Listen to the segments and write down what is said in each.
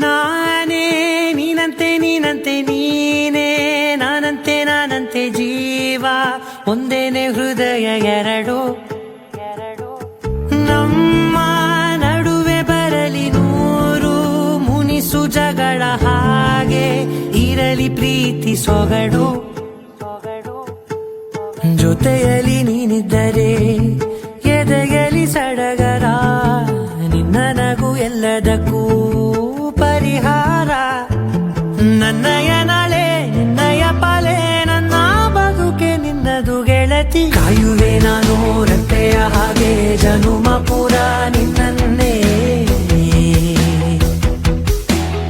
ನಾನೇ ನೀನಂತೆ ನೀನಂತೆ ನೀನೇ, ನಾನಂತೆ ನಾನಂತೆ ಜೀವ ಒಂದೇನೆ ಹೃದಯ ಎರಡು. ನಮ್ಮ ನಡುವೆ ಬರಲಿ ನೂರು ಮುನಿಸು ಜಗಳ, ಹಾಗೆ ಇರಲಿ ಪ್ರೀತಿ ಸೊಗಡು. ಜೊತೆಯಲ್ಲಿ ನೀನಿದ್ದರೆ ಎದೆಯಲಿ ಸಡಗರ, ನಿನ್ನ ನಗು ಎಲ್ಲದಕ್ಕೂ ಪರಿಹಾರ. ನನ್ನಯ ನಾಳೆ ನಿನ್ನಯ ಪಾಲೆ, ನನ್ನ ಬದುಕೆ ನಿನ್ನದು ಗೆಳತಿ. ಕಾಯುವೆ ನಾನು ರೆಪ್ಪೆಯ ಹಾಗೆ ಜನುಮ ಪುರ ನಿನ್ನನ್ನೇ,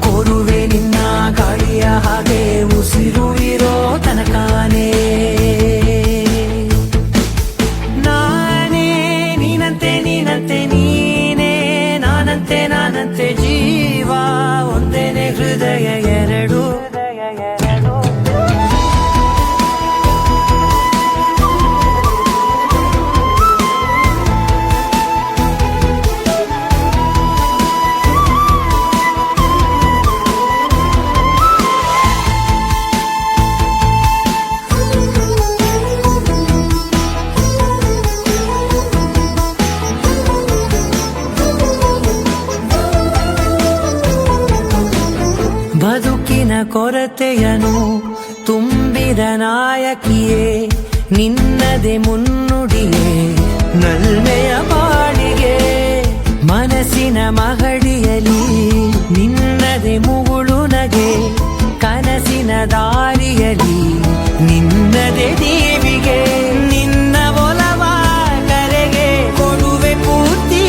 ಕೋರುವೆ ನಿನ್ನ ಗಾಳಿಯ ಹಾಗೆ ಉಸಿರು ಇರೋ ತನಕಾನೇ. ನಾನೇ ನೀನಂತೆ ನೀನಂತೆ ನೀನೇ, ನಾನಂತೆ ನಾನಂತೆ ಜೀವ ಒಂದೇನೆ ಹೃದಯ ಎರಡು. ಬದುಕಿನ ಕೊರತೆಯನು ತುಂಬಿದ ನಾಯಕಿಯೇ, ನಿನ್ನದೆ ಮುನ್ನುಡಿಯೇ ನಲ್ಮೆಯ ಬಾಳಿಗೆ. ಮನಸ್ಸಿನ ಮಹಡಿಯಲಿ ನಿನ್ನದೆ ಮುಗುಳು ನಗೆ, ಕನಸಿನ ದಾರಿಯಲಿ ನಿನ್ನದೆ ದೇವಿಗೆ. ನಿನ್ನ ಒಲವ ಕರೆಗೆ ಕೊಡುವೆ ಪೂರ್ತಿ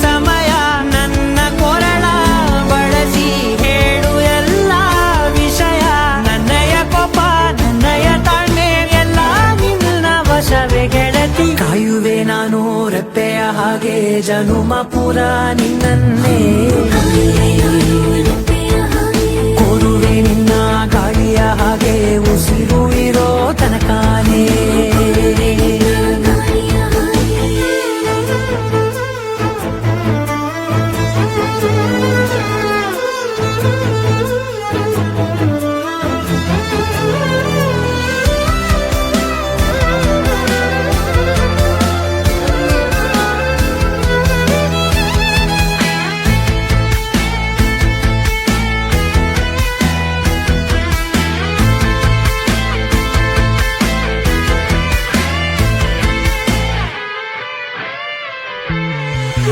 ಸಮಯ, ನನ್ನ ಕೊರಳ ಬಳಸಿ ಹೇಳು ಎಲ್ಲ ವಿಷಯ. ನನ್ನಯ ಕೋಪ ನನ್ನಯ ತಾಳ್ಮೆ ಎಲ್ಲ ನಿನ್ನ ವಶವೇ ಗೆಳತಿ. ಕಾಯುವೆ ನಾನು ರೆಪ್ಪೆಯ ಹಾಗೆ ಜನುಮ ಪುರ ನಿನ್ನನ್ನೇ, ಕೋರುವೆ ನಿನ್ನ ಗಾಳಿಯ ಹಾಗೆ ಉಸಿರು ಇರೋ ತನಕಾನೇ.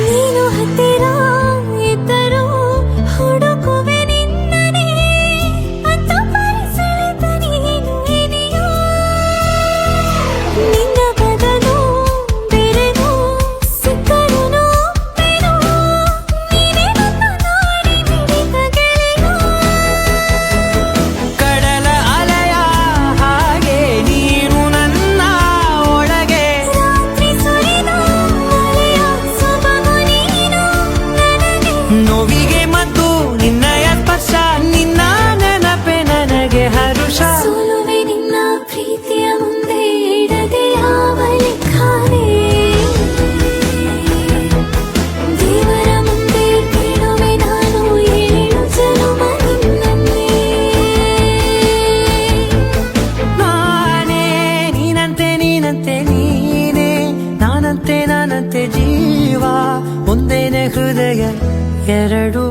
ನೀನು ಹತ್ತಿರ ಇದ್ದರೂ ಹುಡುಕುವೆ ನಿನ್ನನೇ, ಅಂತ ಪರಿಸರದ ನೀನು ಇದೆಯೋ. ನಿನ್ನ ಬದಲು ಬೆರೆದು ಸಿಕ್ಕರು ನೋವೆನು, ನೀನೇ ನನ್ನ ನಾಡಿ ಮಿಡಿದ ಗೆಳೆಯ. ಕಡಲ ಅಲೆಯ ಹಾಗೆ ನೀನು ನನ್ನ ಒಳಗೆ, ರಾತ್ರಿ ಸುರಿದ ಮಳೆಯ ಸೊಬಗು ನೀನು ನನಗೆ. ನೋವಿಗೆ ಮದ್ದು ನಿನ್ನಯ ಸ್ಪರ್ಶ, ನಿನ್ನ ನೆನಪೆ ನನಗೆ ಹರುಷ. ಸೋಲುವೆ ನಿನ್ನ ಪ್ರೀತಿಯ ಮುಂದೆ ಇಡದೆ ಯಾವ ಲೆಕ್ಕನೇ, ದೇವರ ಮುಂದೆ ಬೇಡುವೆ ನಾನು ಏಳು ಜನುಮ ನಿನ್ನನ್ನೇ. ನಾನೇ ನೀನಂತೆ ನೀನಂತೆ ನೀನೇ, ನಾನಂತೆ ನಾನಂತೆ ಜೀವ ಒಂದೇನೆ ಹೃದಯ ಎರಡು.